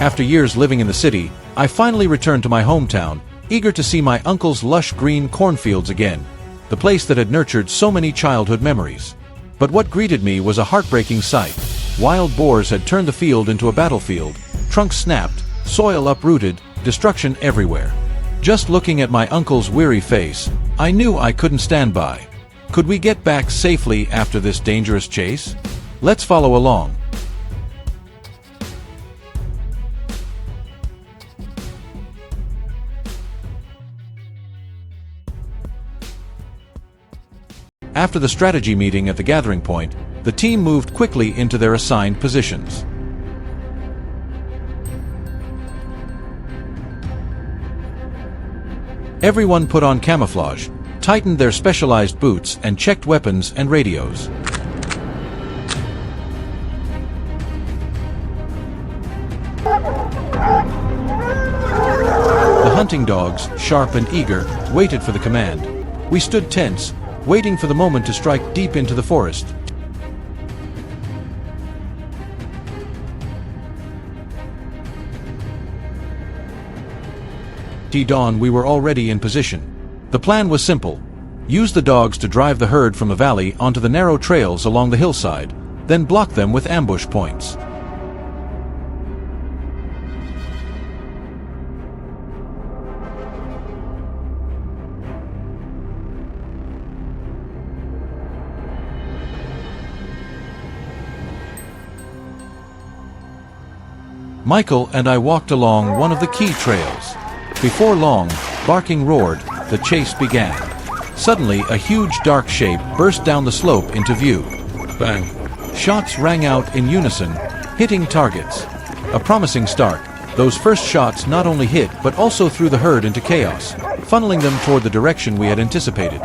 After years living in the city, I finally returned to my hometown, eager to see my uncle's lush green cornfields again, the place that had nurtured so many childhood memories. But what greeted me was a heartbreaking sight. Wild boars had turned the field into a battlefield, trunks snapped, soil uprooted, destruction everywhere. Just looking at my uncle's weary face, I knew I couldn't stand by. Could we get back safely after this dangerous chase? Let's follow along. After the strategy meeting at the gathering point, the team moved quickly into their assigned positions. Everyone put on camouflage, tightened their specialized boots, and checked weapons and radios. The hunting dogs, sharp and eager, waited for the command. We stood tense, waiting for the moment to strike deep into the forest. At dawn, we were already in position. The plan was simple. Use the dogs to drive the herd from the valley onto the narrow trails along the hillside, then block them with ambush points. Michael and I walked along one of the key trails. Before long, barking roared, the chase began. Suddenly, a huge dark shape burst down the slope into view. Bang! Shots rang out in unison, hitting targets. A promising start. Those first shots not only hit but also threw the herd into chaos, funneling them toward the direction we had anticipated.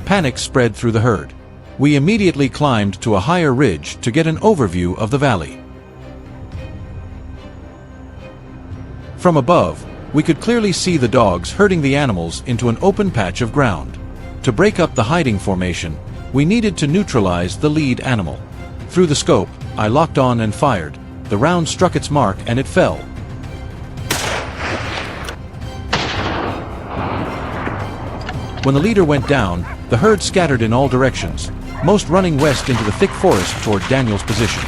Panic spread through the herd. We immediately climbed to a higher ridge to get an overview of the valley. From above, we could clearly see the dogs herding the animals into an open patch of ground. To break up the hiding formation, we needed to neutralize the lead animal. Through the scope, I locked on and fired. The round struck its mark and it fell. When the leader went down, the herd scattered in all directions, most running west into the thick forest toward Daniel's position.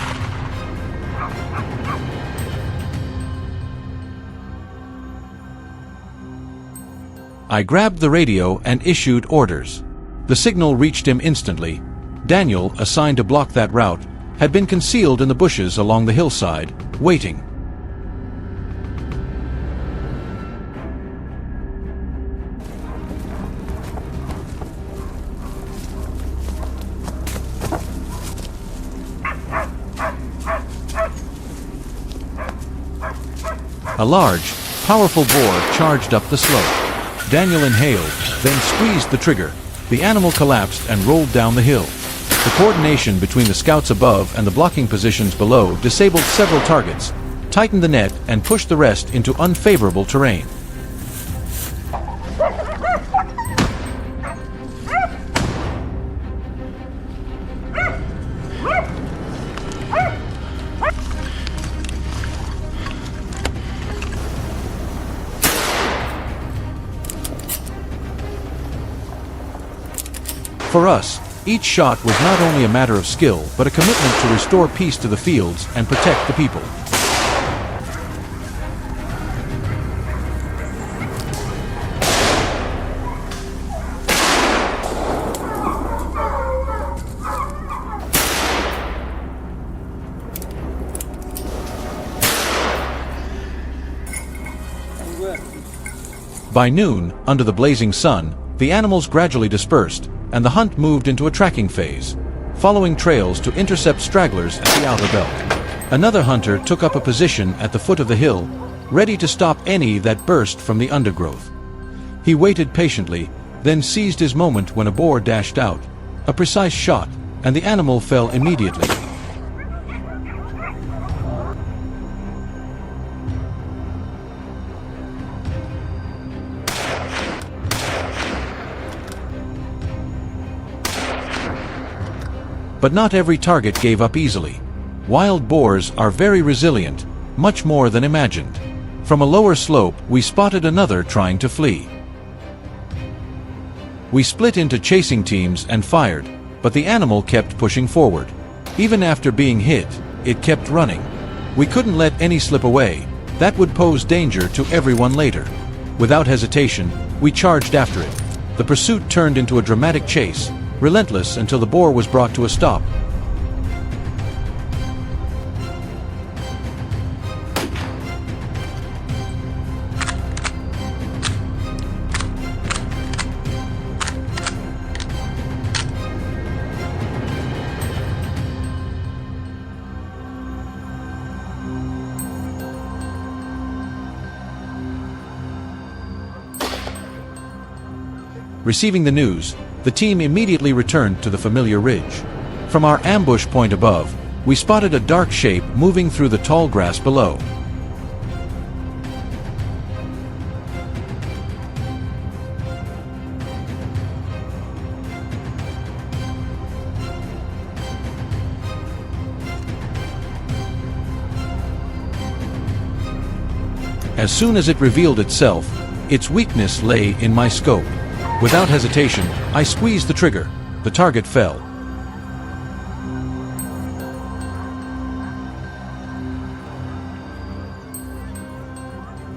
I grabbed the radio and issued orders. The signal reached him instantly. Daniel, assigned to block that route, had been concealed in the bushes along the hillside, waiting. A large, powerful boar charged up the slope. Daniel inhaled, then squeezed the trigger. The animal collapsed and rolled down the hill. The coordination between the scouts above and the blocking positions below disabled several targets, tightened the net, and pushed the rest into unfavorable terrain. For us, each shot was not only a matter of skill, but a commitment to restore peace to the fields and protect the people. By noon, under the blazing sun, the animals gradually dispersed, and the hunt moved into a tracking phase, following trails to intercept stragglers at the outer belt. Another hunter took up a position at the foot of the hill, ready to stop any that burst from the undergrowth. He waited patiently, then seized his moment when a boar dashed out. A precise shot, and the animal fell immediately. But not every target gave up easily. Wild boars are very resilient, much more than imagined. From a lower slope, we spotted another trying to flee. We split into chasing teams and fired, but the animal kept pushing forward. Even after being hit, it kept running. We couldn't let any slip away. That would pose danger to everyone later. Without hesitation, we charged after it. The pursuit turned into a dramatic chase, relentless until the boar was brought to a stop. Receiving the news, the team immediately returned to the familiar ridge. From our ambush point above, we spotted a dark shape moving through the tall grass below. As soon as it revealed itself, its weakness lay in my scope. Without hesitation, I squeezed the trigger. The target fell.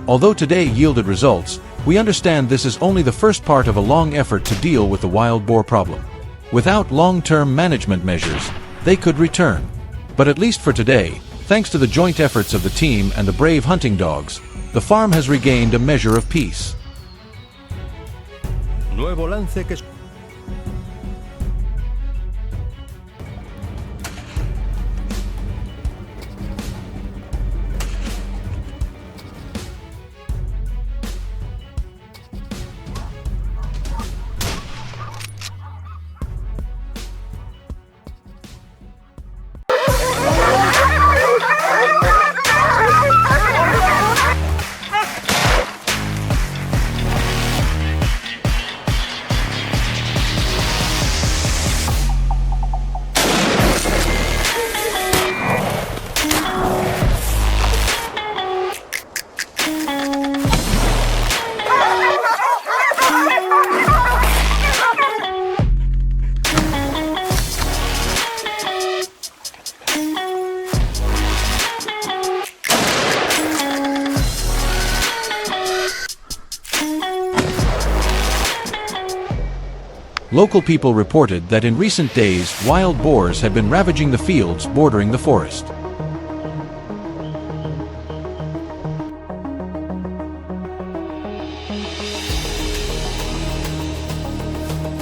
Although today yielded results, we understand this is only the first part of a long effort to deal with the wild boar problem. Without long-term management measures, they could return. But at least for today, thanks to the joint efforts of the team and the brave hunting dogs, the farm has regained a measure of peace. Nuevo lance que... Local people reported that in recent days, wild boars had been ravaging the fields bordering the forest.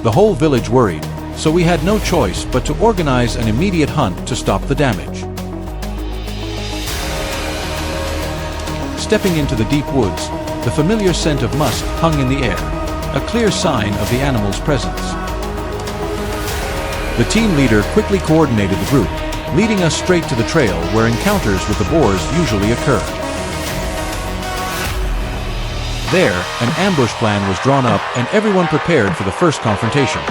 The whole village worried, so we had no choice but to organize an immediate hunt to stop the damage. Stepping into the deep woods, the familiar scent of musk hung in the air, a clear sign of the animal's presence. The team leader quickly coordinated the group, leading us straight to the trail where encounters with the boars usually occur. There, an ambush plan was drawn up and everyone prepared for the first confrontation.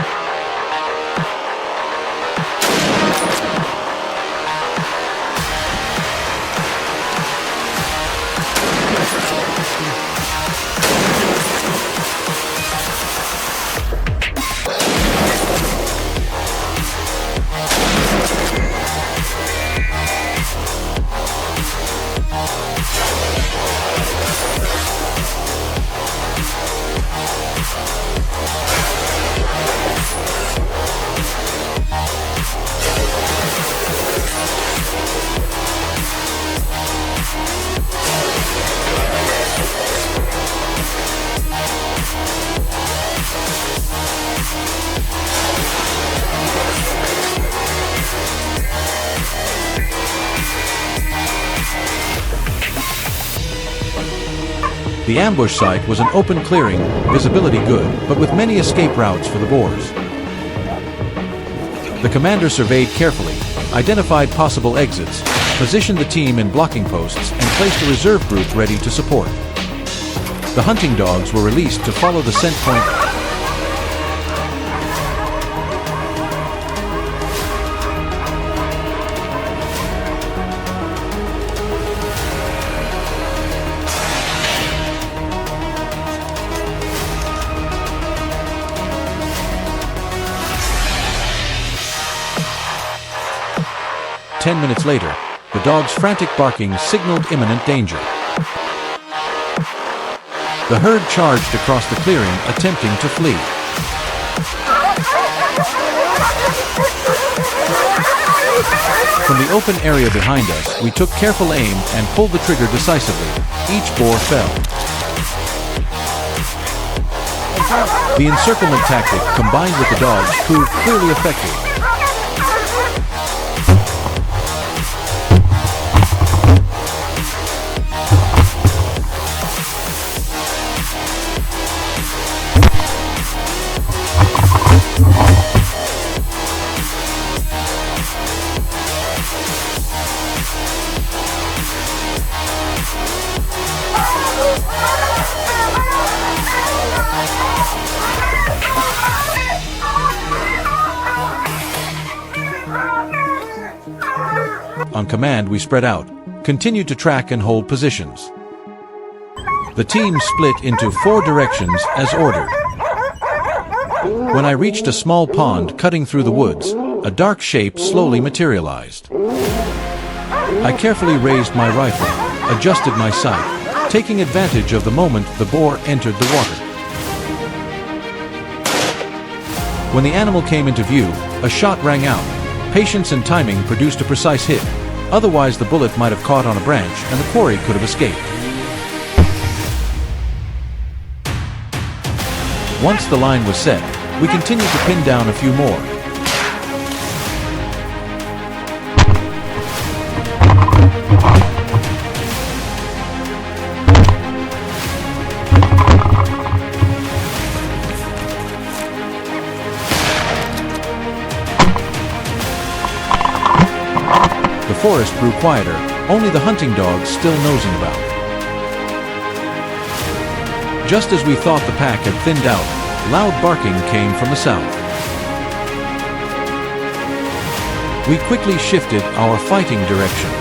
The ambush site was an open clearing, visibility good, but with many escape routes for the boars. The commander surveyed carefully, identified possible exits, positioned the team in blocking posts, and placed a reserve group ready to support. The hunting dogs were released to follow the scent point. 10 minutes later, the dog's frantic barking signaled imminent danger. The herd charged across the clearing, attempting to flee. From the open area behind us, we took careful aim and pulled the trigger decisively. Each boar fell. The encirclement tactic, combined with the dogs, proved clearly effective. On command, we spread out, continued to track and hold positions. The team split into 4 directions as ordered. When I reached a small pond cutting through the woods, a dark shape slowly materialized. I carefully raised my rifle, adjusted my sight, taking advantage of the moment the boar entered the water. When the animal came into view, a shot rang out. Patience and timing produced a precise hit. Otherwise, the bullet might have caught on a branch and the quarry could have escaped. Once the line was set, we continued to pin down a few more. The forest grew quieter, only the hunting dogs still nosing about. Just as we thought the pack had thinned out, loud barking came from the south. We quickly shifted our fighting direction.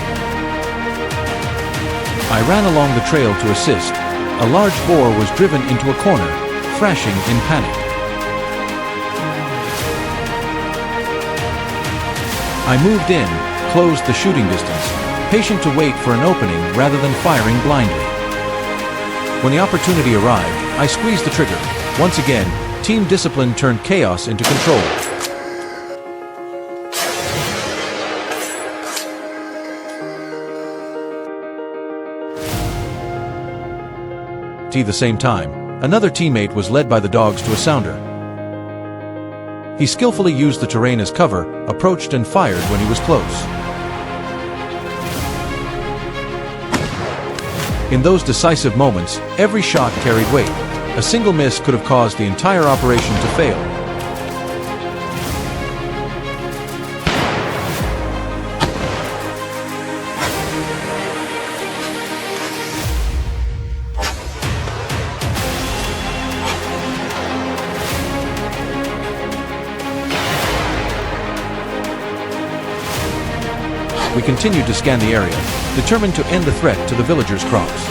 I ran along the trail to assist. A large boar was driven into a corner, thrashing in panic. I moved in, closed the shooting distance, patient to wait for an opening rather than firing blindly. When the opportunity arrived, I squeezed the trigger. Once again, team discipline turned chaos into control. At the same time, another teammate was led by the dogs to a sounder. He skillfully used the terrain as cover, approached and fired when he was close. In those decisive moments, every shot carried weight. A single miss could have caused the entire operation to fail. We continued to scan the area, determined to end the threat to the villagers' crops.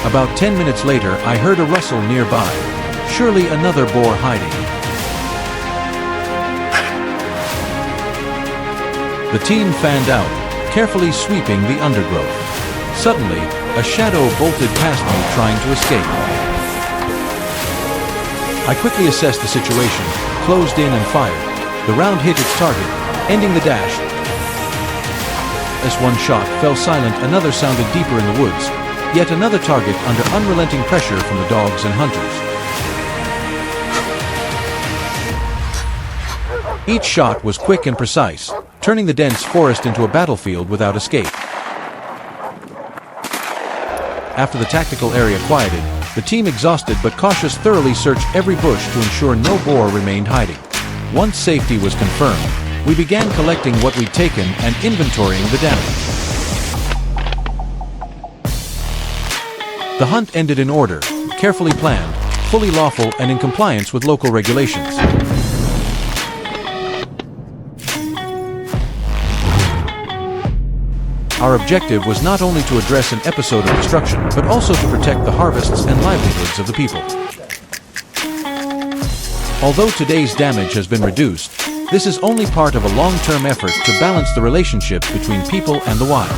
About 10 minutes later, I heard a rustle nearby. Surely another boar hiding. The team fanned out, carefully sweeping the undergrowth. Suddenly, a shadow bolted past me, trying to escape. I quickly assessed the situation, closed in and fired. The round hit its target, ending the dash. As one shot fell silent, another sounded deeper in the woods. Yet another target under unrelenting pressure from the dogs and hunters. Each shot was quick and precise, turning the dense forest into a battlefield without escape. After the tactical area quieted, the team, exhausted but cautious, thoroughly searched every bush to ensure no boar remained hiding. Once safety was confirmed, we began collecting what we'd taken and inventorying the damage. The hunt ended in order, carefully planned, fully lawful, and in compliance with local regulations. Our objective was not only to address an episode of destruction, but also to protect the harvests and livelihoods of the people. Although today's damage has been reduced, this is only part of a long-term effort to balance the relationship between people and the wild.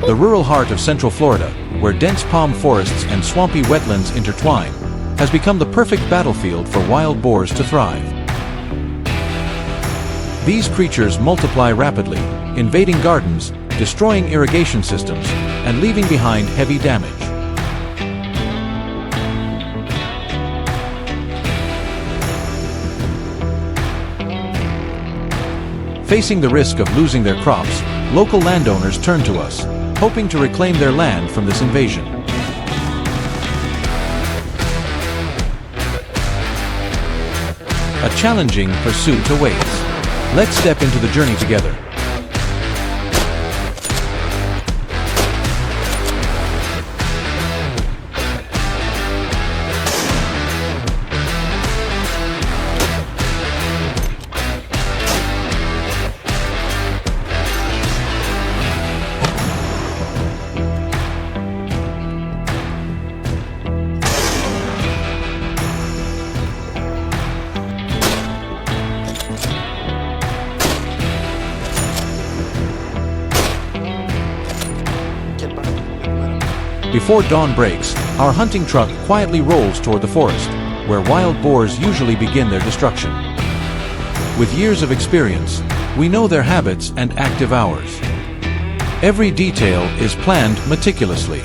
The rural heart of Central Florida, where dense palm forests and swampy wetlands intertwine, has become the perfect battlefield for wild boars to thrive. These creatures multiply rapidly, invading gardens, destroying irrigation systems, and leaving behind heavy damage. Facing the risk of losing their crops, local landowners turn to us, hoping to reclaim their land from this invasion. A challenging pursuit awaits. Let's step into the journey together. Before dawn breaks, our hunting truck quietly rolls toward the forest, where wild boars usually begin their destruction. With years of experience, we know their habits and active hours. Every detail is planned meticulously.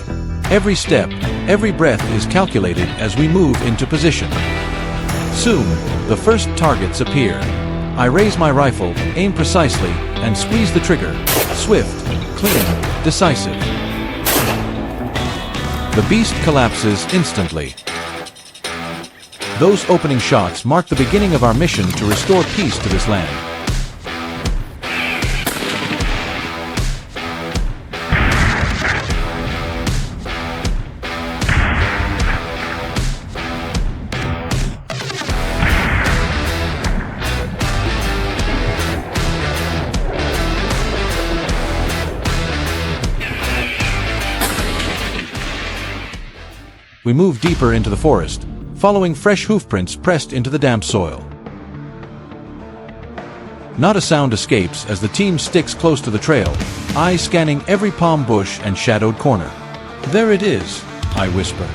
Every step, every breath is calculated as we move into position. Soon, the first targets appear. I raise my rifle, aim precisely, and squeeze the trigger. Swift, clean, decisive. The beast collapses instantly. Those opening shots mark the beginning of our mission to restore peace to this land. We move deeper into the forest, following fresh hoofprints pressed into the damp soil. Not a sound escapes as the team sticks close to the trail, eyes scanning every palm bush and shadowed corner. There it is, I whisper.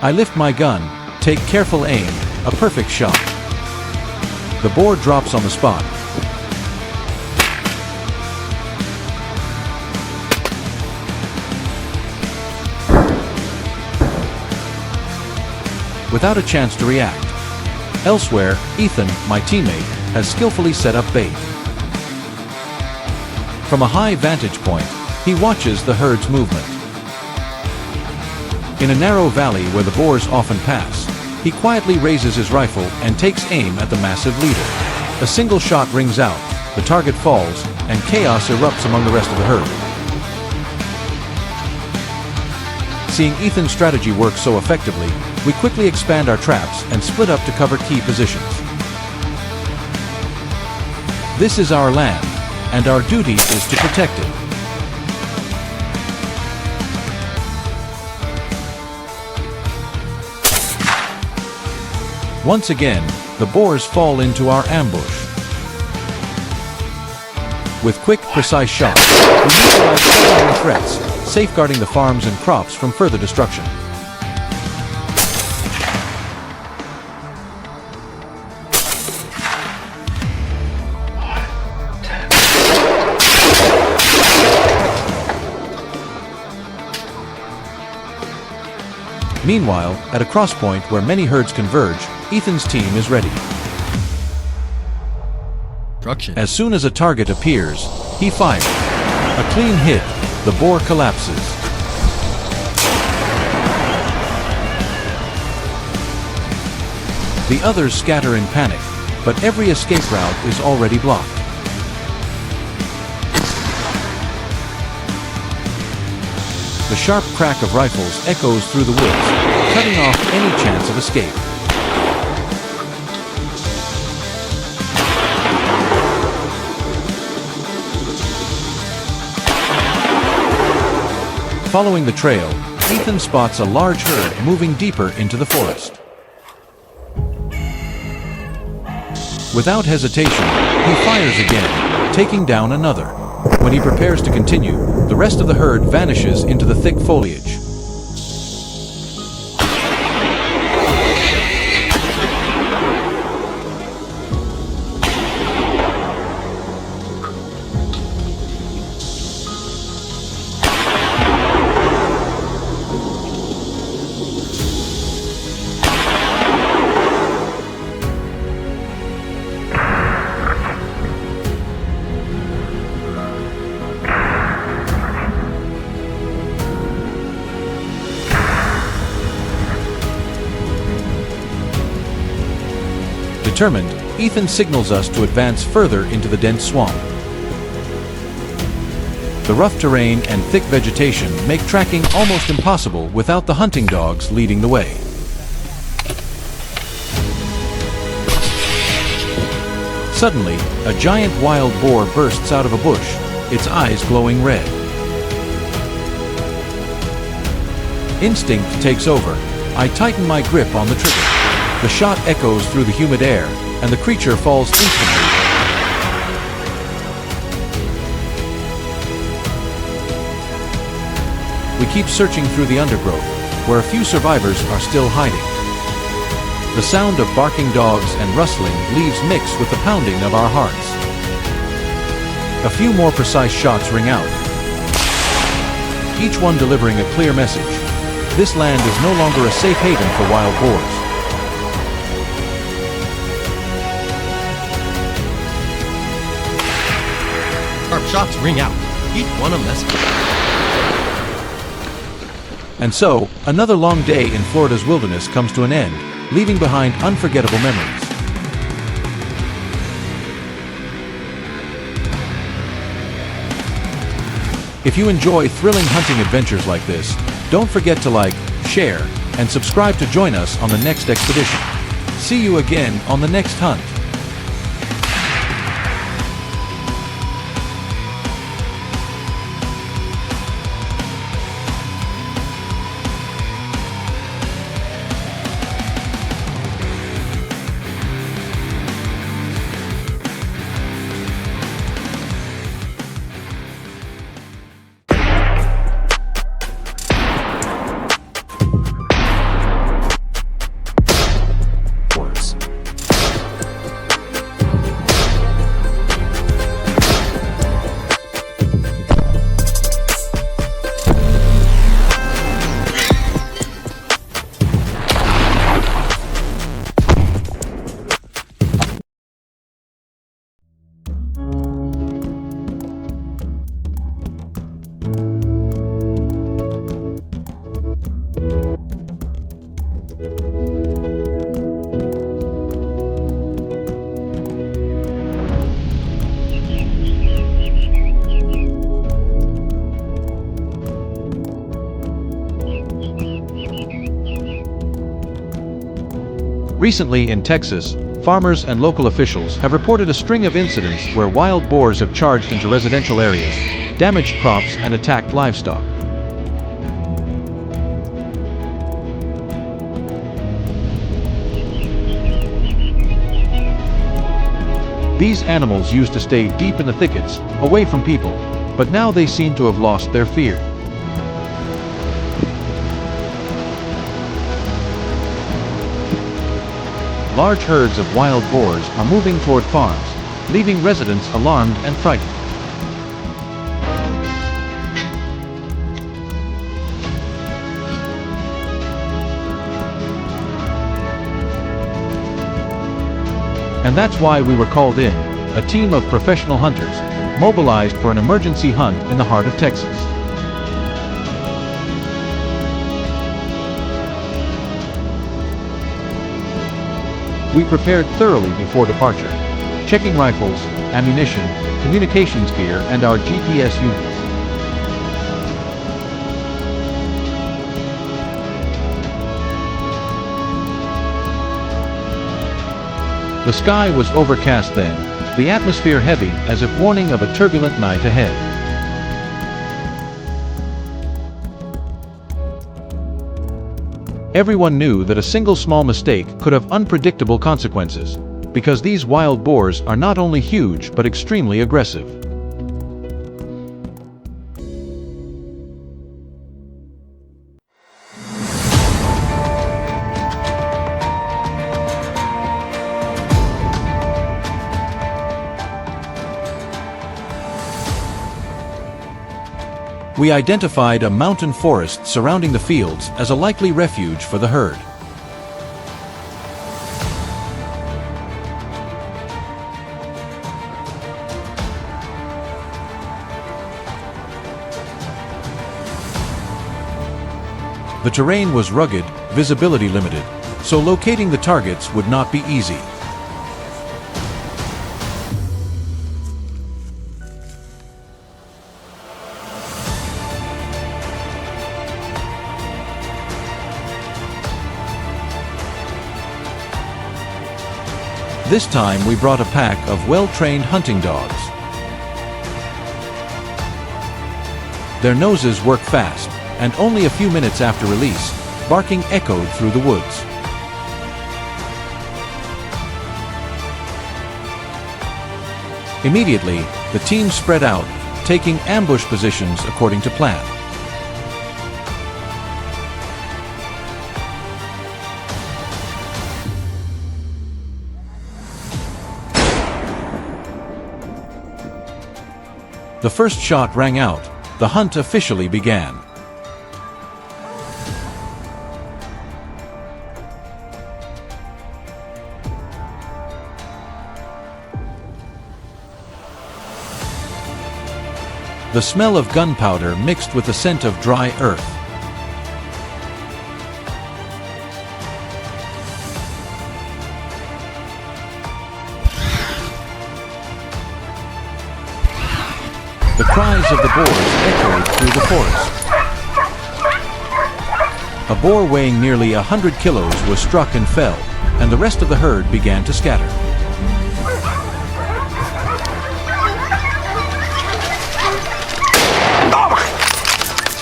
I lift my gun, take careful aim, a perfect shot. The boar drops on the spot. Without a chance to react. Elsewhere, Ethan, my teammate, has skillfully set up bait. From a high vantage point, he watches the herd's movement. In a narrow valley where the boars often pass, he quietly raises his rifle and takes aim at the massive leader. A single shot rings out, the target falls, and chaos erupts among the rest of the herd. Seeing Ethan's strategy work so effectively, we quickly expand our traps and split up to cover key positions. This is our land, and our duty is to protect it. Once again, the boars fall into our ambush. With quick, precise shots, we neutralize several threats, safeguarding the farms and crops from further destruction. Meanwhile, at a crosspoint where many herds converge, Ethan's team is ready. As soon as a target appears, he fires. A clean hit, the boar collapses. The others scatter in panic, but every escape route is already blocked. The sharp crack of rifles echoes through the woods, cutting off any chance of escape. Following the trail, Ethan spots a large herd moving deeper into the forest. Without hesitation, he fires again, taking down another. When he prepares to continue, the rest of the herd vanishes into the thick foliage. Determined, Ethan signals us to advance further into the dense swamp. The rough terrain and thick vegetation make tracking almost impossible without the hunting dogs leading the way. Suddenly, a giant wild boar bursts out of a bush, its eyes glowing red. Instinct takes over. I tighten my grip on the trigger. The shot echoes through the humid air, and the creature falls instantly. We keep searching through the undergrowth, where a few survivors are still hiding. The sound of barking dogs and rustling leaves mixed with the pounding of our hearts. A few more precise shots ring out, each one delivering a clear message. This land is no longer a safe haven for wild boars. Sharp shots ring out, each one a message. And so, another long day in Florida's wilderness comes to an end, leaving behind unforgettable memories. If you enjoy thrilling hunting adventures like this, don't forget to like, share, and subscribe to join us on the next expedition. See you again on the next hunt. Recently in Texas, farmers and local officials have reported a string of incidents where wild boars have charged into residential areas, damaged crops, and attacked livestock. These animals used to stay deep in the thickets, away from people, but now they seem to have lost their fear. Large herds of wild boars are moving toward farms, leaving residents alarmed and frightened. And that's why we were called in, a team of professional hunters, mobilized for an emergency hunt in the heart of Texas. We prepared thoroughly before departure, checking rifles, ammunition, communications gear, and our GPS units. The sky was overcast then, the atmosphere heavy as if warning of a turbulent night ahead. Everyone knew that a single small mistake could have unpredictable consequences, because these wild boars are not only huge but extremely aggressive. We identified a mountain forest surrounding the fields as a likely refuge for the herd. The terrain was rugged, visibility limited, so locating the targets would not be easy. This time we brought a pack of well-trained hunting dogs. Their noses work fast, and only a few minutes after release, barking echoed through the woods. Immediately, the team spread out, taking ambush positions according to plan. The first shot rang out. The hunt officially began. The smell of gunpowder mixed with the scent of dry earth. The cries of the boars echoed through the forest. A boar weighing nearly 100 kilos was struck and fell, and the rest of the herd began to scatter.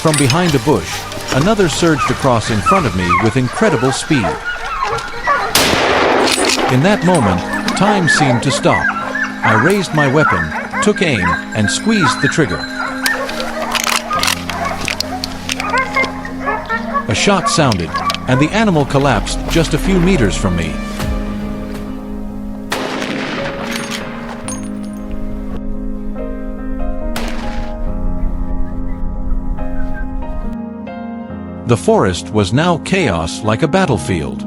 From behind a bush, another surged across in front of me with incredible speed. In that moment, time seemed to stop. I raised my weapon, took aim, and squeezed the trigger. A shot sounded, and the animal collapsed just a few meters from me. The forest was now chaos like a battlefield.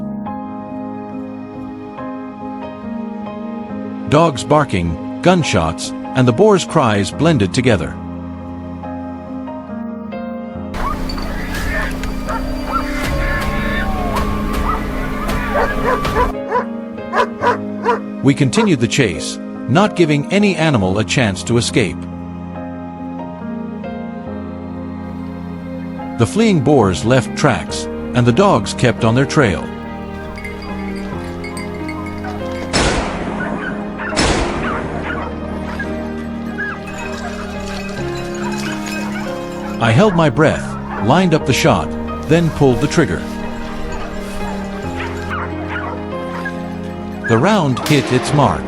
Dogs barking, gunshots, and the boar's cries blended together. We continued the chase, not giving any animal a chance to escape. The fleeing boars left tracks, and the dogs kept on their trail. I held my breath, lined up the shot, then pulled the trigger. The round hit its mark.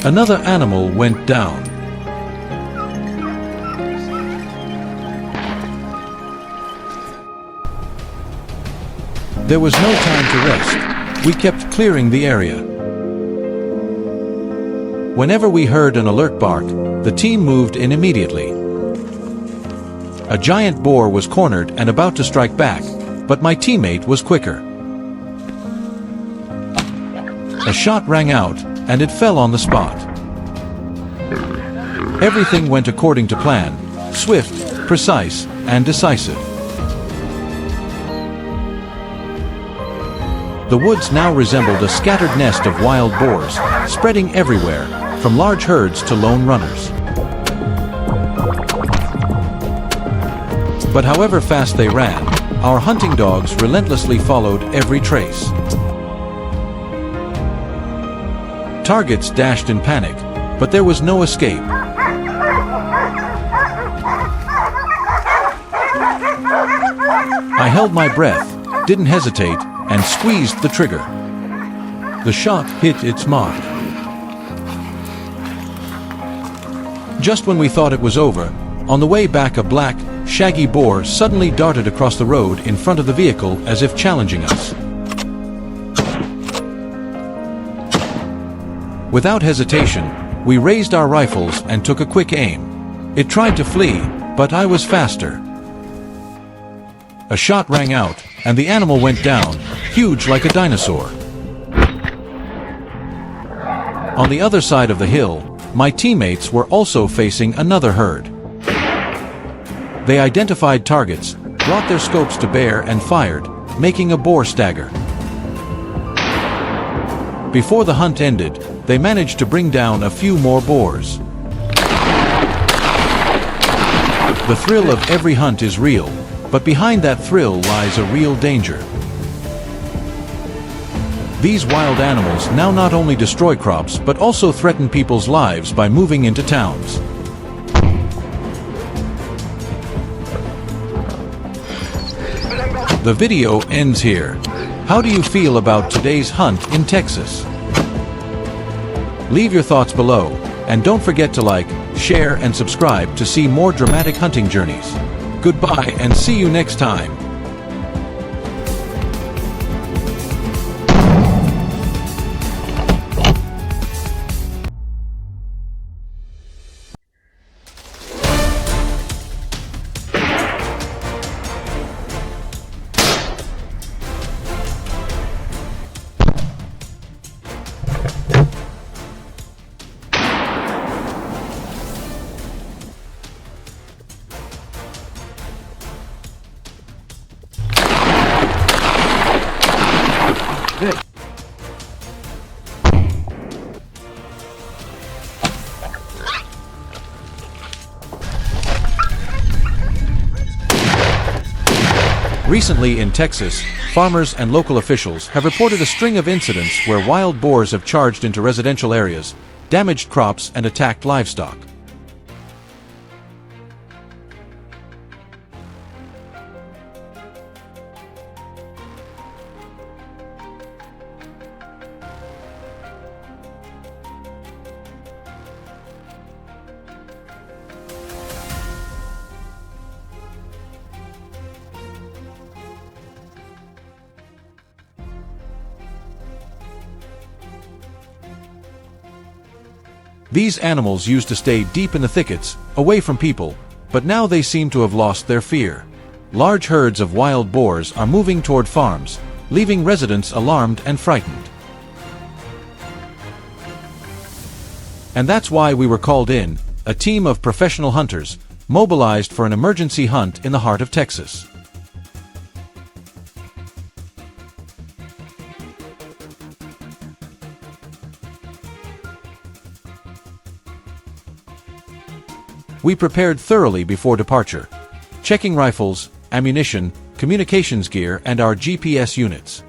Another animal went down. There was no time to rest. We kept clearing the area. Whenever we heard an alert bark, the team moved in immediately. A giant boar was cornered and about to strike back, but my teammate was quicker. A shot rang out, and it fell on the spot. Everything went according to plan, swift, precise, and decisive. The woods now resembled a scattered nest of wild boars, spreading everywhere, from large herds to lone runners. But however fast they ran, our hunting dogs relentlessly followed every trace. Targets dashed in panic, but there was no escape. I held my breath, didn't hesitate, and squeezed the trigger. The shot hit its mark. Just when we thought it was over, on the way back a black, shaggy boar suddenly darted across the road in front of the vehicle as if challenging us. Without hesitation, we raised our rifles and took a quick aim. It tried to flee, but I was faster. A shot rang out, and the animal went down, huge like a dinosaur. On the other side of the hill, my teammates were also facing another herd. They identified targets, brought their scopes to bear and fired, making a boar stagger. Before the hunt ended, they managed to bring down a few more boars. The thrill of every hunt is real, but behind that thrill lies a real danger. These wild animals now not only destroy crops but also threaten people's lives by moving into towns. The video ends here. How do you feel about today's hunt in Texas? Leave your thoughts below, and don't forget to like, share, and subscribe to see more dramatic hunting journeys. Goodbye and see you next time. Recently in Texas, farmers and local officials have reported a string of incidents where wild boars have charged into residential areas, damaged crops, and attacked livestock. These animals used to stay deep in the thickets, away from people, but now they seem to have lost their fear. Large herds of wild boars are moving toward farms, leaving residents alarmed and frightened. And that's why we were called in, a team of professional hunters, mobilized for an emergency hunt in the heart of Texas. We prepared thoroughly before departure, checking rifles, ammunition, communications gear, and our GPS units.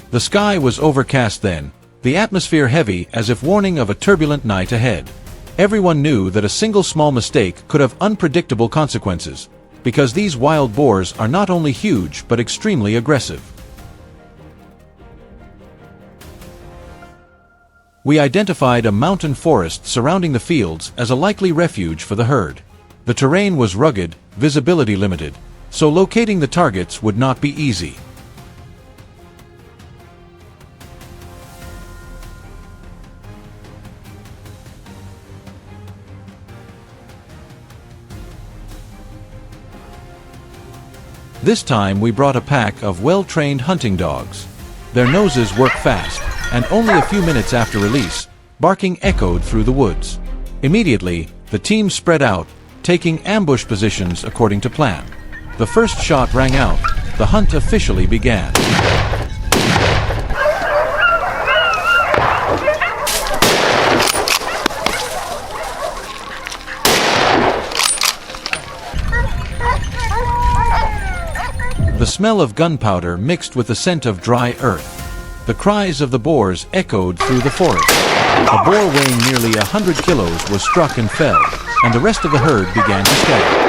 The sky was overcast then, the atmosphere heavy as if warning of a turbulent night ahead. Everyone knew that a single small mistake could have unpredictable consequences, because these wild boars are not only huge but extremely aggressive. We identified a mountain forest surrounding the fields as a likely refuge for the herd. The terrain was rugged, visibility limited, so locating the targets would not be easy. This time we brought a pack of well-trained hunting dogs. Their noses work fast, and only a few minutes after release, barking echoed through the woods. Immediately, the team spread out, taking ambush positions according to plan. The first shot rang out. The hunt officially began. The smell of gunpowder mixed with the scent of dry earth. The cries of the boars echoed through the forest. A boar weighing nearly 100 kilos was struck and fell, and the rest of the herd began to scatter.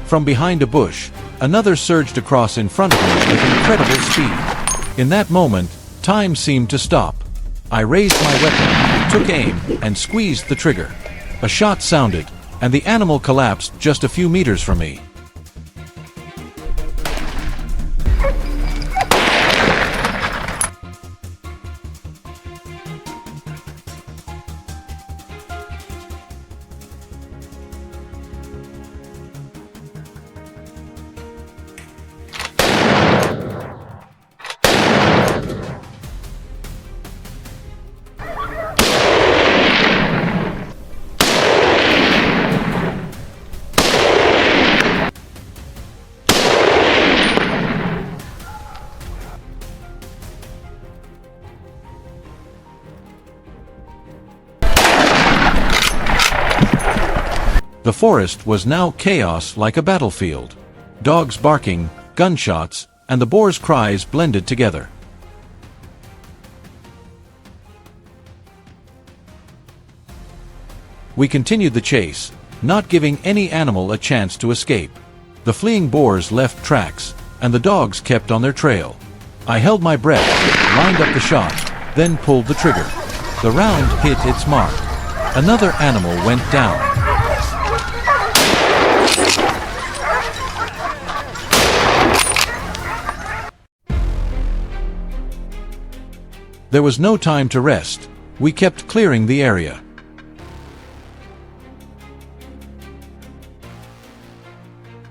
From behind a bush, another surged across in front of me with incredible speed. In that moment, time seemed to stop. I raised my weapon, took aim, and squeezed the trigger. A shot sounded, and the animal collapsed just a few meters from me. The forest was now chaos like a battlefield. Dogs barking, gunshots, and the boars' cries blended together. We continued the chase, not giving any animal a chance to escape. The fleeing boars left tracks, and the dogs kept on their trail. I held my breath, lined up the shot, then pulled the trigger. The round hit its mark. Another animal went down. There was no time to rest. We kept clearing the area.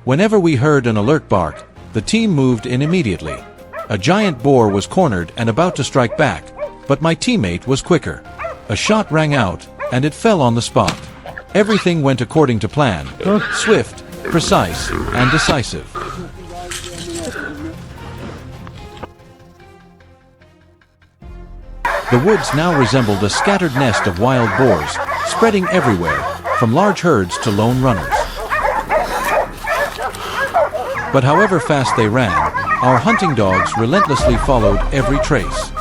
Whenever we heard an alert bark, the team moved in immediately. A giant boar was cornered and about to strike back, but my teammate was quicker. A shot rang out, and it fell on the spot. Everything went according to plan, swift, precise, and decisive. The woods now resembled a scattered nest of wild boars, spreading everywhere, from large herds to lone runners. But however fast they ran, our hunting dogs relentlessly followed every trace.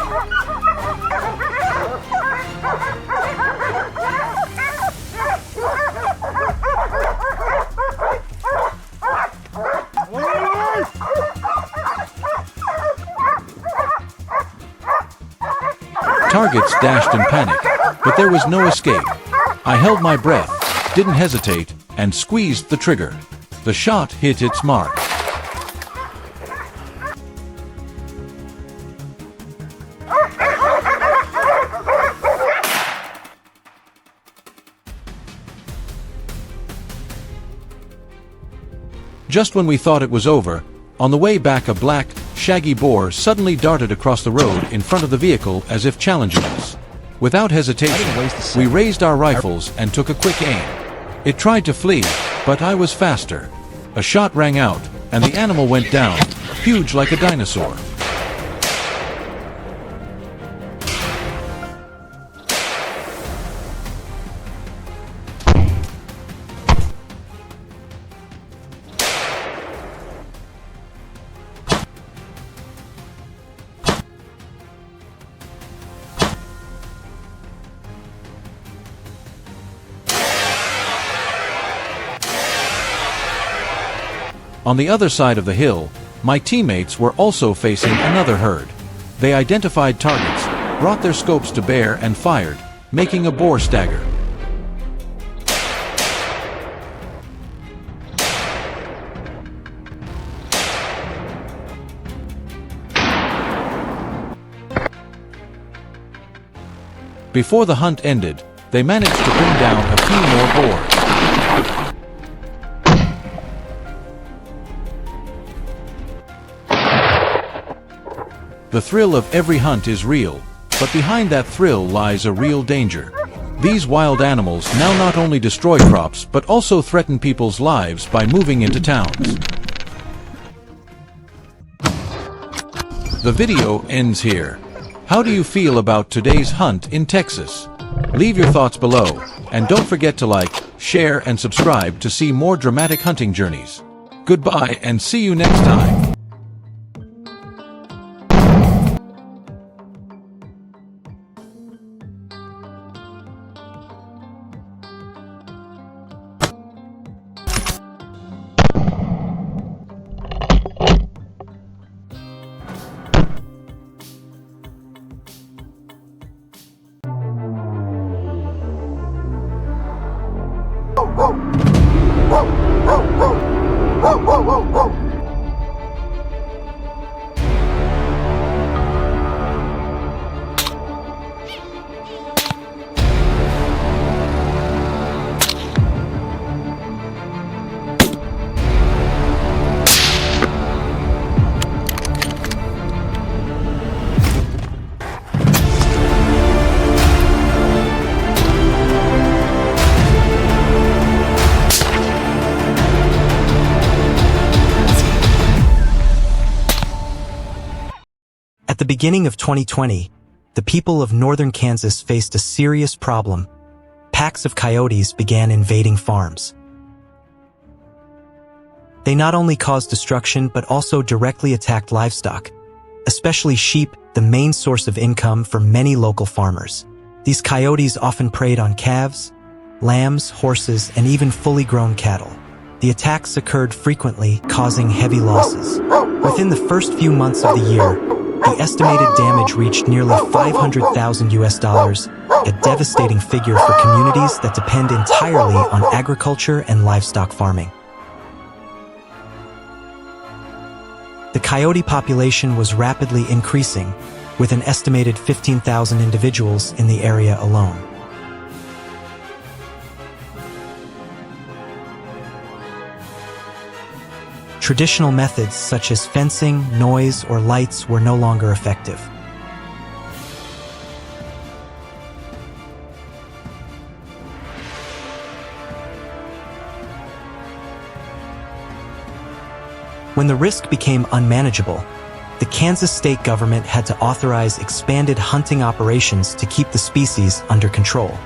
Targets dashed in panic, but there was no escape. I held my breath, didn't hesitate, and squeezed the trigger. The shot hit its mark. Just when we thought it was over, on the way back a black, shaggy boar suddenly darted across the road in front of the vehicle as if challenging us. Without hesitation, we raised our rifles and took a quick aim. It tried to flee, but I was faster. A shot rang out, and the animal went down, huge like a dinosaur. On the other side of the hill, my teammates were also facing another herd. They identified targets, brought their scopes to bear and fired, making a boar stagger. Before the hunt ended, they managed to bring down a few more boars. The thrill of every hunt is real, but behind that thrill lies a real danger. These wild animals now not only destroy crops but also threaten people's lives by moving into towns. The video ends here. How do you feel about today's hunt in Texas? Leave your thoughts below, and don't forget to like, share, and subscribe to see more dramatic hunting journeys. Goodbye and see you next time. At the beginning of 2020, the people of northern Kansas faced a serious problem. Packs of coyotes began invading farms. They not only caused destruction but also directly attacked livestock, especially sheep, the main source of income for many local farmers. These coyotes often preyed on calves, lambs, horses, and even fully grown cattle. The attacks occurred frequently, causing heavy losses. Within the first few months of the year, the estimated damage reached nearly $500,000, a devastating figure for communities that depend entirely on agriculture and livestock farming. The coyote population was rapidly increasing, with an estimated 15,000 individuals in the area alone. Traditional methods such as fencing, noise, or lights were no longer effective. When the risk became unmanageable, the Kansas state government had to authorize expanded hunting operations to keep the species under control.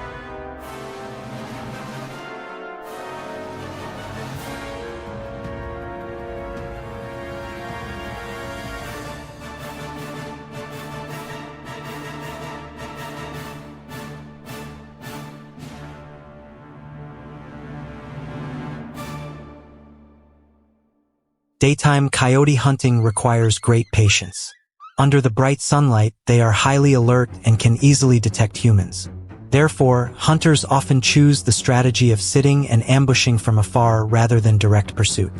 Daytime coyote hunting requires great patience. Under the bright sunlight, they are highly alert and can easily detect humans. Therefore, hunters often choose the strategy of sitting and ambushing from afar rather than direct pursuit.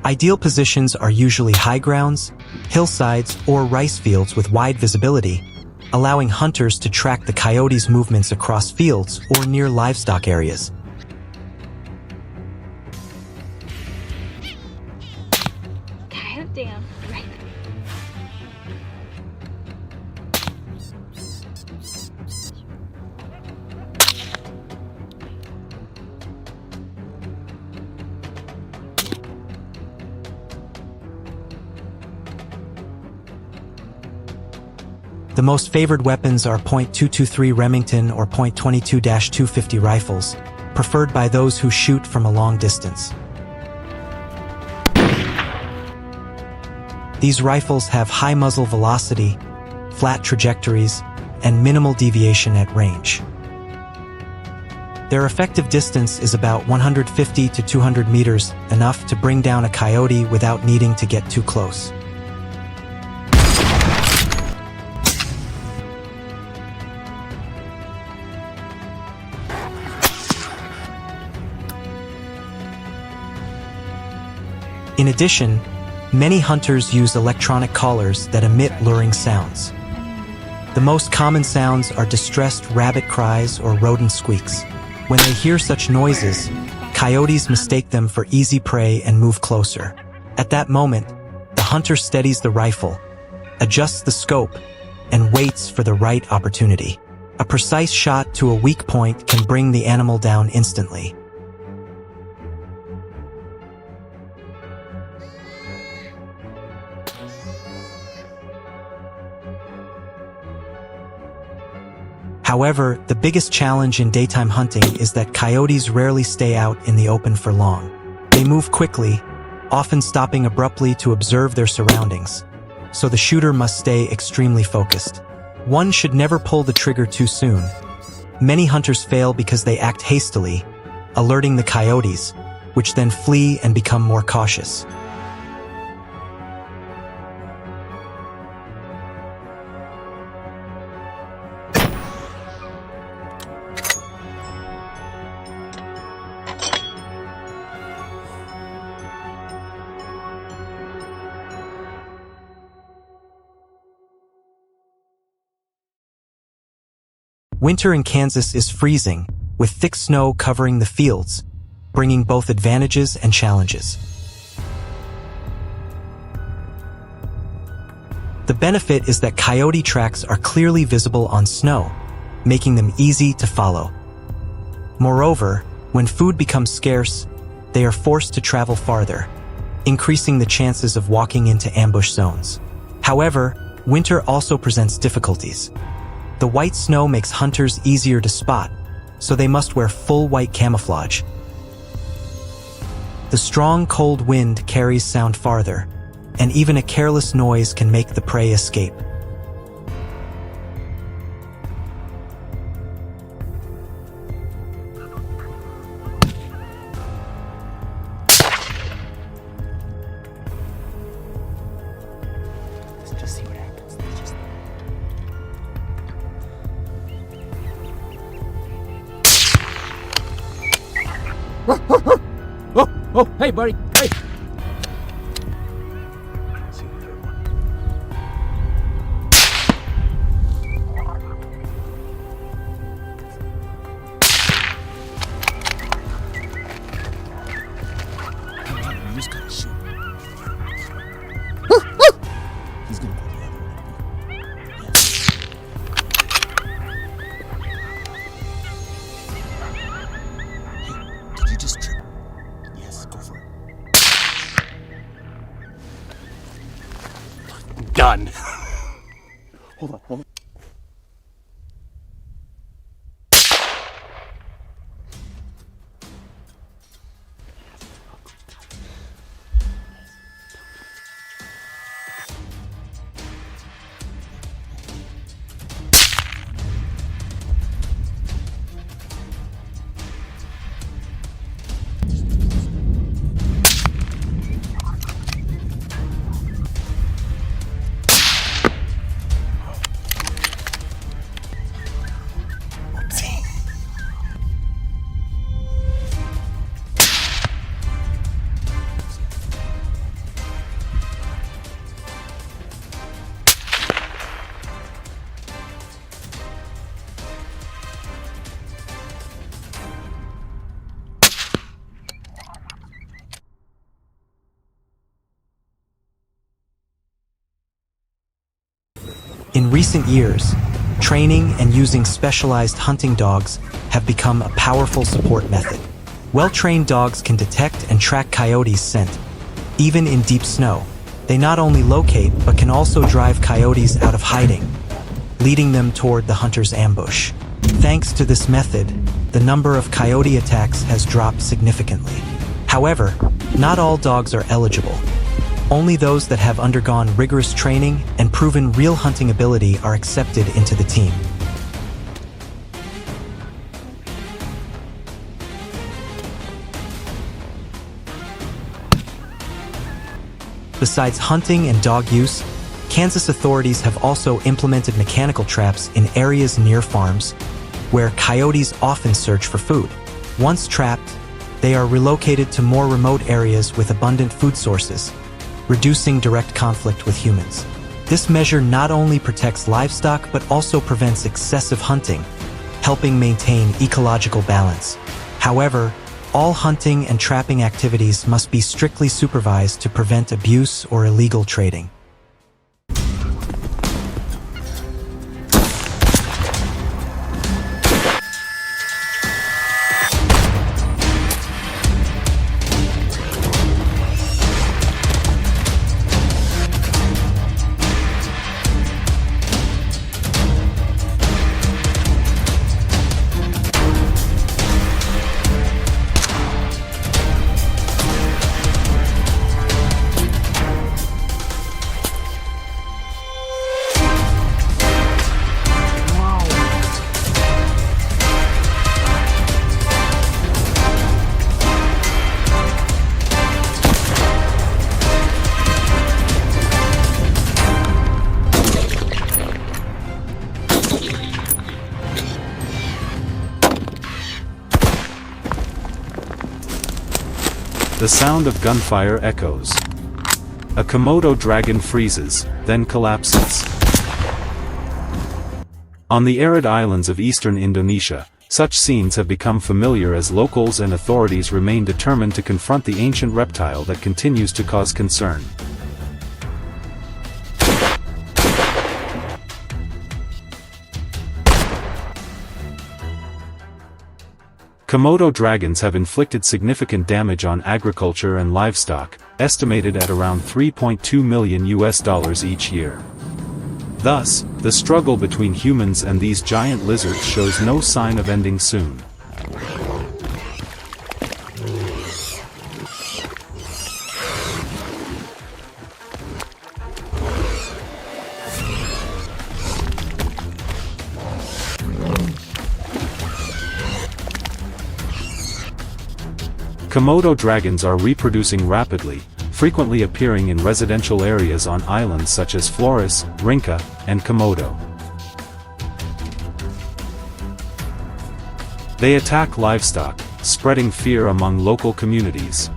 Ideal positions are usually high grounds, hillsides, or rice fields with wide visibility, allowing hunters to track the coyotes' movements across fields or near livestock areas. Down, right. The most favored weapons are .223 Remington or .22-250 rifles, preferred by those who shoot from a long distance. These rifles have high muzzle velocity, flat trajectories, and minimal deviation at range. Their effective distance is about 150 to 200 meters, enough to bring down a coyote without needing to get too close. In addition, many hunters use electronic collars that emit luring sounds. The most common sounds are distressed rabbit cries or rodent squeaks. When they hear such noises, coyotes mistake them for easy prey and move closer. At that moment, the hunter steadies the rifle, adjusts the scope, and waits for the right opportunity. A precise shot to a weak point can bring the animal down instantly. However, the biggest challenge in daytime hunting is that coyotes rarely stay out in the open for long. They move quickly, often stopping abruptly to observe their surroundings, so the shooter must stay extremely focused. One should never pull the trigger too soon. Many hunters fail because they act hastily, alerting the coyotes, which then flee and become more cautious. Winter in Kansas is freezing, with thick snow covering the fields, bringing both advantages and challenges. The benefit is that coyote tracks are clearly visible on snow, making them easy to follow. Moreover, when food becomes scarce, they are forced to travel farther, increasing the chances of walking into ambush zones. However, winter also presents difficulties. The white snow makes hunters easier to spot, so they must wear full white camouflage. The strong, cold wind carries sound farther, and even a careless noise can make the prey escape. Let's just see what happens. Let's just... Oh, hey, buddy. Hey. See the third one. Come on, you just gotta shoot. He's gonna go the other way. Hey, did you just trip? Yes, go for it. Done. Hold on. In recent years, training and using specialized hunting dogs have become a powerful support method. Well-trained dogs can detect and track coyotes' scent, even in deep snow. They not only locate, but can also drive coyotes out of hiding, leading them toward the hunter's ambush. Thanks to this method, the number of coyote attacks has dropped significantly. However, not all dogs are eligible. Only those that have undergone rigorous training and proven real hunting ability are accepted into the team. Besides hunting and dog use, Kansas authorities have also implemented mechanical traps in areas near farms, where coyotes often search for food. Once trapped, they are relocated to more remote areas with abundant food sources, reducing direct conflict with humans. This measure not only protects livestock but also prevents excessive hunting, helping maintain ecological balance. However, all hunting and trapping activities must be strictly supervised to prevent abuse or illegal trading. The sound of gunfire echoes. A Komodo dragon freezes, then collapses. On the arid islands of eastern Indonesia, such scenes have become familiar as locals and authorities remain determined to confront the ancient reptile that continues to cause concern. Komodo dragons have inflicted significant damage on agriculture and livestock, estimated at around $3.2 million each year. Thus, the struggle between humans and these giant lizards shows no sign of ending soon. Komodo dragons are reproducing rapidly, frequently appearing in residential areas on islands such as Flores, Rinca, and Komodo. They attack livestock, spreading fear among local communities.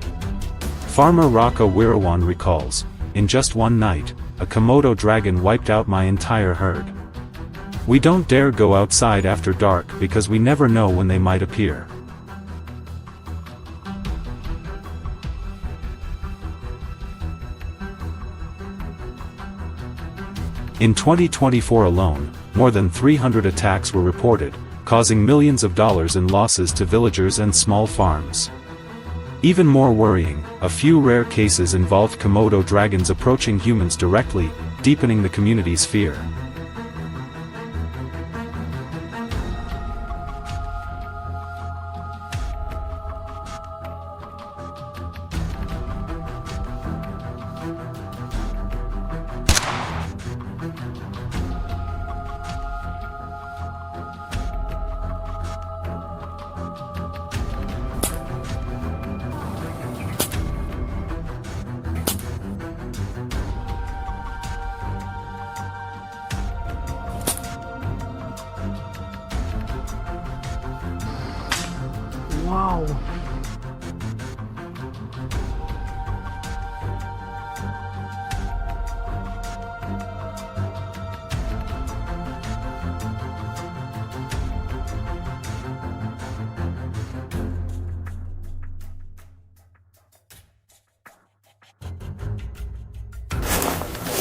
Farmer Raka Wirawan recalls, "In just one night, a Komodo dragon wiped out my entire herd. We don't dare go outside after dark because we never know when they might appear." In 2024 alone, more than 300 attacks were reported, causing millions of dollars in losses to villagers and small farms. Even more worrying, a few rare cases involved Komodo dragons approaching humans directly, deepening the community's fear. Wow.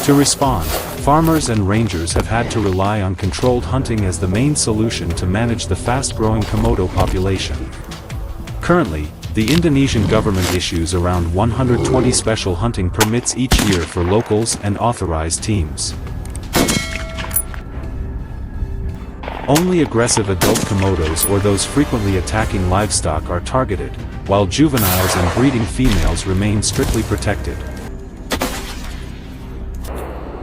To respond, farmers and rangers have had to rely on controlled hunting as the main solution to manage the fast-growing Komodo population. Currently, the Indonesian government issues around 120 special hunting permits each year for locals and authorized teams. Only aggressive adult Komodos or those frequently attacking livestock are targeted, while juveniles and breeding females remain strictly protected.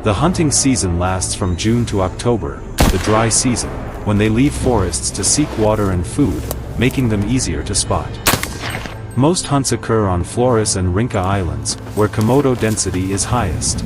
The hunting season lasts from June to October, the dry season, when they leave forests to seek water and food, making them easier to spot. Most hunts occur on Flores and Rinca Islands, where Komodo density is highest.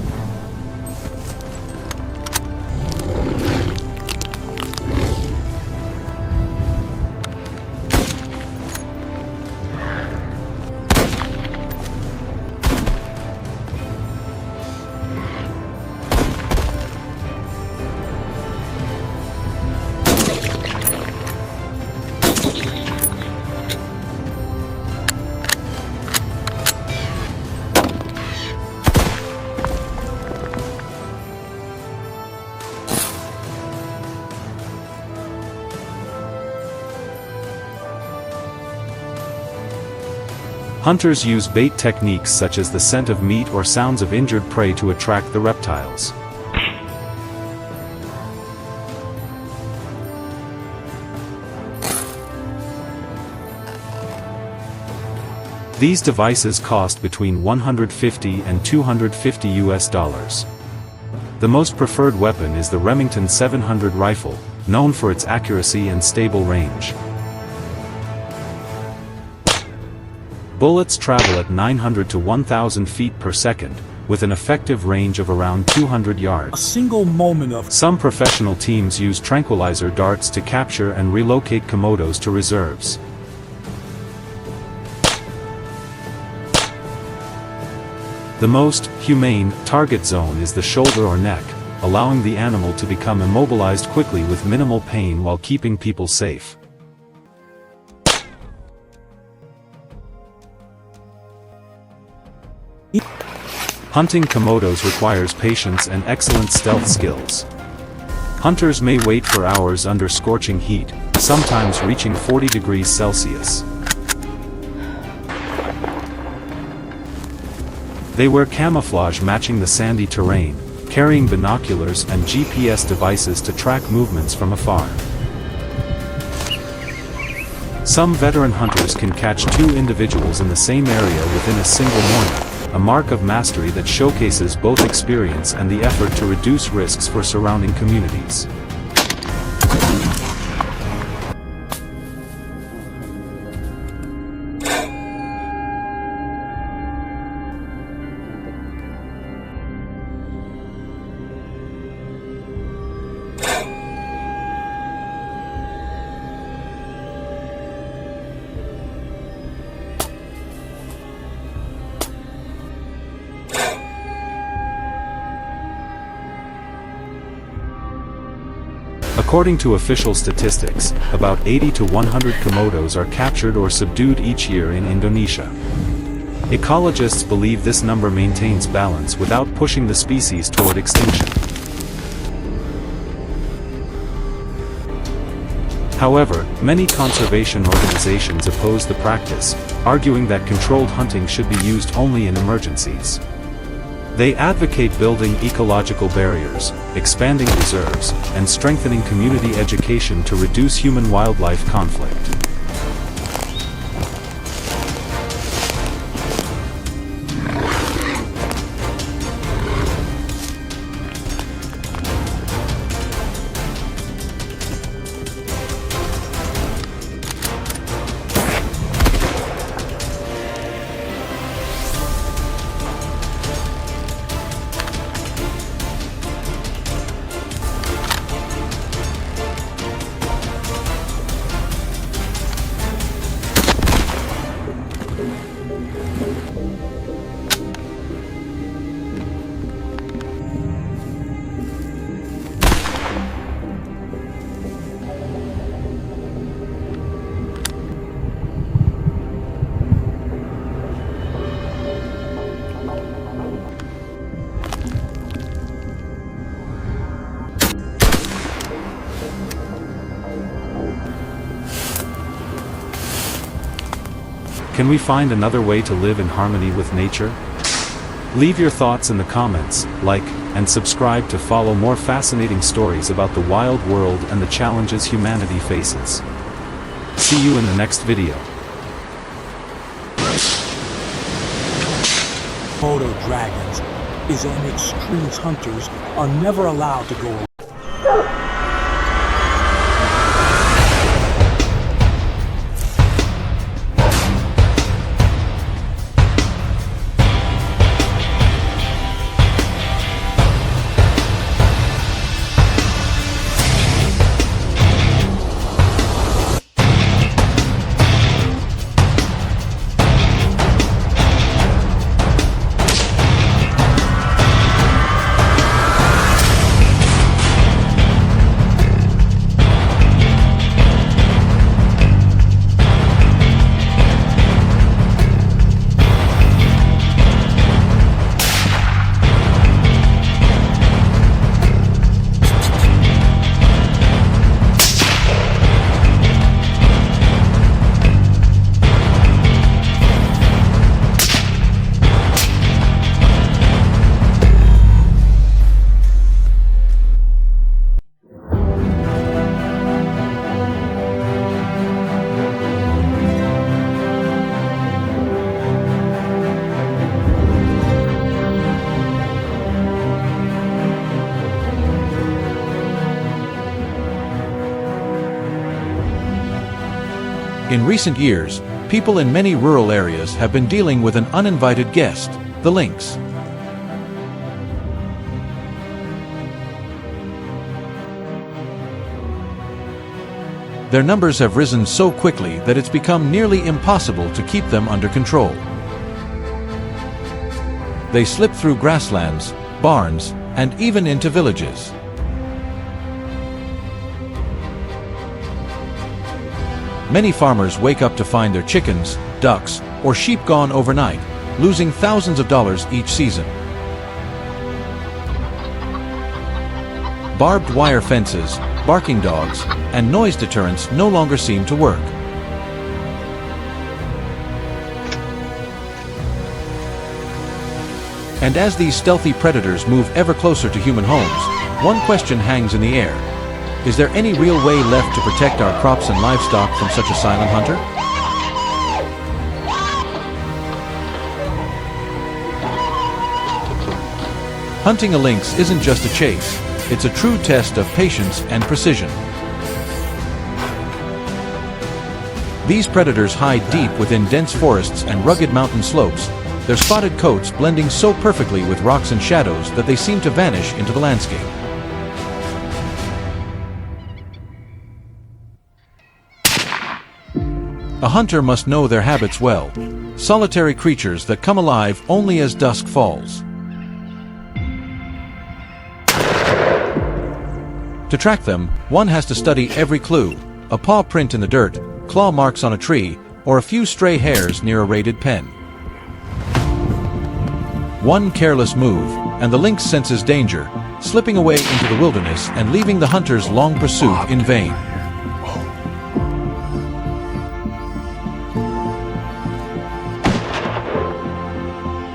Hunters use bait techniques such as the scent of meat or sounds of injured prey to attract the reptiles. These devices cost between $150 and $250 US. The most preferred weapon is the Remington 700 rifle, known for its accuracy and stable range. Bullets travel at 900 to 1,000 feet per second, with an effective range of around 200 yards. A single moment of Some professional teams use tranquilizer darts to capture and relocate Komodos to reserves. The most humane target zone is the shoulder or neck, allowing the animal to become immobilized quickly with minimal pain while keeping people safe. Hunting Komodos requires patience and excellent stealth skills. Hunters may wait for hours under scorching heat, sometimes reaching 40 degrees Celsius. They wear camouflage matching the sandy terrain, carrying binoculars and GPS devices to track movements from afar. Some veteran hunters can catch two individuals in the same area within a single morning, a mark of mastery that showcases both experience and the effort to reduce risks for surrounding communities. According to official statistics, about 80 to 100 Komodos are captured or subdued each year in Indonesia. Ecologists believe this number maintains balance without pushing the species toward extinction. However, many conservation organizations oppose the practice, arguing that controlled hunting should be used only in emergencies. They advocate building ecological barriers, expanding reserves, and strengthening community education to reduce human-wildlife conflict. Can we find another way to live in harmony with nature? Leave your thoughts in the comments, like, and subscribe to follow more fascinating stories about the wild world and the challenges humanity faces. See you in the next video. Komodo dragons is an extreme hunters are never allowed to go away. In recent years, people in many rural areas have been dealing with an uninvited guest, the lynx. Their numbers have risen so quickly that it's become nearly impossible to keep them under control. They slip through grasslands, barns, and even into villages. Many farmers wake up to find their chickens, ducks, or sheep gone overnight, losing thousands of dollars each season. Barbed wire fences, barking dogs, and noise deterrents no longer seem to work. And as these stealthy predators move ever closer to human homes, one question hangs in the air. Is there any real way left to protect our crops and livestock from such a silent hunter? Hunting a lynx isn't just a chase, it's a true test of patience and precision. These predators hide deep within dense forests and rugged mountain slopes, their spotted coats blending so perfectly with rocks and shadows that they seem to vanish into the landscape. A hunter must know their habits well, solitary creatures that come alive only as dusk falls. To track them, one has to study every clue, a paw print in the dirt, claw marks on a tree, or a few stray hairs near a raided pen. One careless move, and the lynx senses danger, slipping away into the wilderness and leaving the hunter's long pursuit in vain.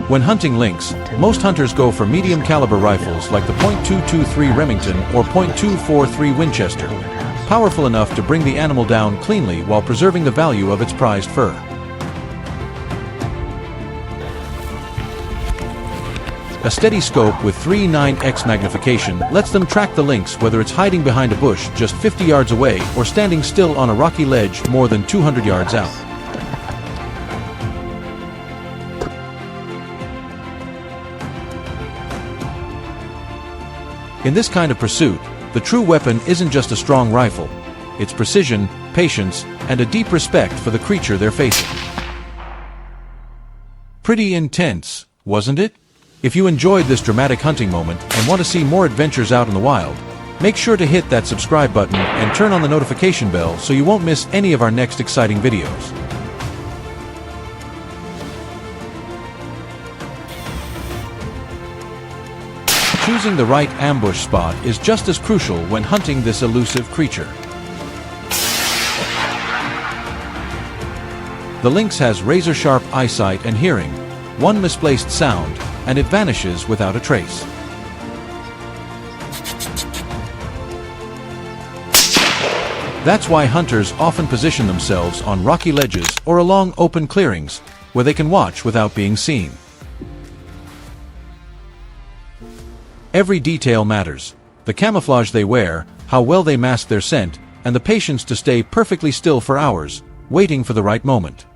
When hunting lynx, most hunters go for medium caliber rifles like the .223 Remington or .243 Winchester, powerful enough to bring the animal down cleanly while preserving the value of its prized fur. A steady scope with 3.9x magnification lets them track the lynx whether it's hiding behind a bush just 50 yards away or standing still on a rocky ledge more than 200 yards out. In this kind of pursuit, the true weapon isn't just a strong rifle. It's precision, patience, and a deep respect for the creature they're facing. Pretty intense, wasn't it? If you enjoyed this dramatic hunting moment and want to see more adventures out in the wild, make sure to hit that subscribe button and turn on the notification bell so you won't miss any of our next exciting videos. Choosing the right ambush spot is just as crucial when hunting this elusive creature. The lynx has razor-sharp eyesight and hearing, one misplaced sound, and it vanishes without a trace. That's why hunters often position themselves on rocky ledges or along open clearings, where they can watch without being seen. Every detail matters. The camouflage they wear, how well they mask their scent, and the patience to stay perfectly still for hours, waiting for the right moment.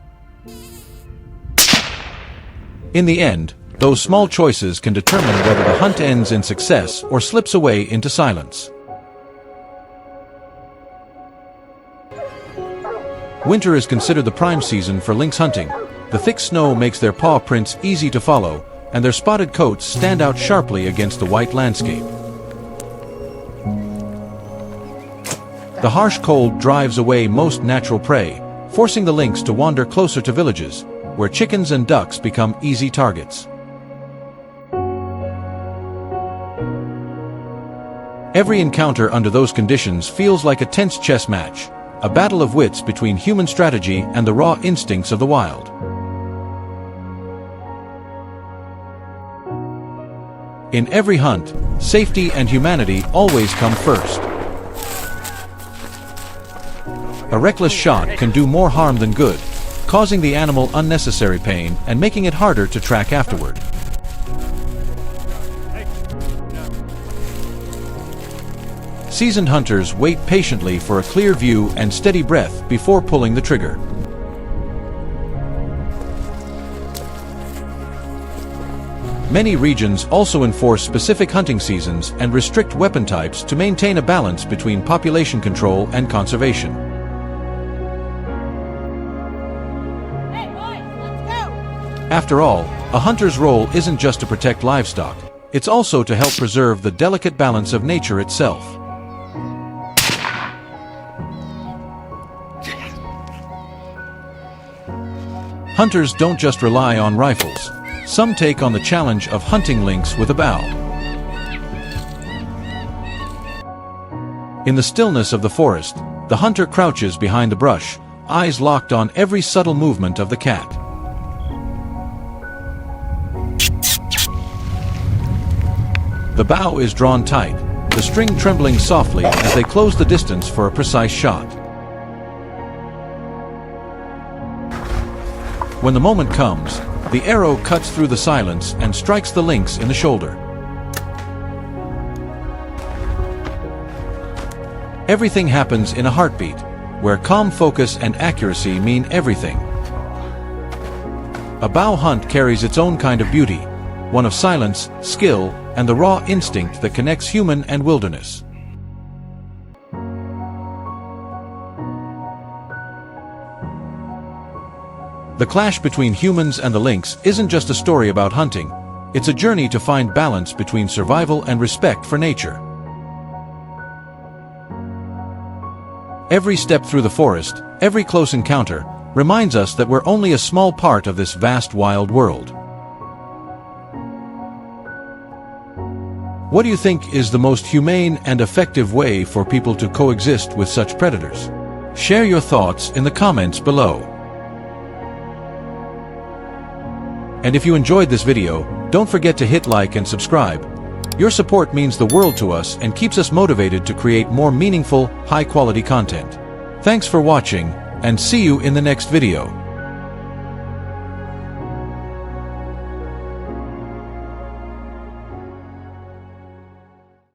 In the end, those small choices can determine whether the hunt ends in success or slips away into silence. Winter is considered the prime season for lynx hunting. The thick snow makes their paw prints easy to follow, and their spotted coats stand out sharply against the white landscape. The harsh cold drives away most natural prey, forcing the lynx to wander closer to villages, where chickens and ducks become easy targets. Every encounter under those conditions feels like a tense chess match, a battle of wits between human strategy and the raw instincts of the wild. In every hunt, safety and humanity always come first. A reckless shot can do more harm than good, causing the animal unnecessary pain and making it harder to track afterward. Seasoned hunters wait patiently for a clear view and steady breath before pulling the trigger. Many regions also enforce specific hunting seasons and restrict weapon types to maintain a balance between population control and conservation. Hey boys, let's go! After all, a hunter's role isn't just to protect livestock, it's also to help preserve the delicate balance of nature itself. Hunters don't just rely on rifles. Some take on the challenge of hunting lynx with a bow. In the stillness of the forest, the hunter crouches behind the brush, eyes locked on every subtle movement of the cat. The bow is drawn tight, the string trembling softly as they close the distance for a precise shot. When the moment comes, the arrow cuts through the silence and strikes the lynx in the shoulder. Everything happens in a heartbeat, where calm focus and accuracy mean everything. A bow hunt carries its own kind of beauty, one of silence, skill, and the raw instinct that connects human and wilderness. The clash between humans and the lynx isn't just a story about hunting, it's a journey to find balance between survival and respect for nature. Every step through the forest, every close encounter, reminds us that we're only a small part of this vast wild world. What do you think is the most humane and effective way for people to coexist with such predators? Share your thoughts in the comments below. And if you enjoyed this video, don't forget to hit like and subscribe. Your support means the world to us and keeps us motivated to create more meaningful, high-quality content. Thanks for watching, and see you in the next video.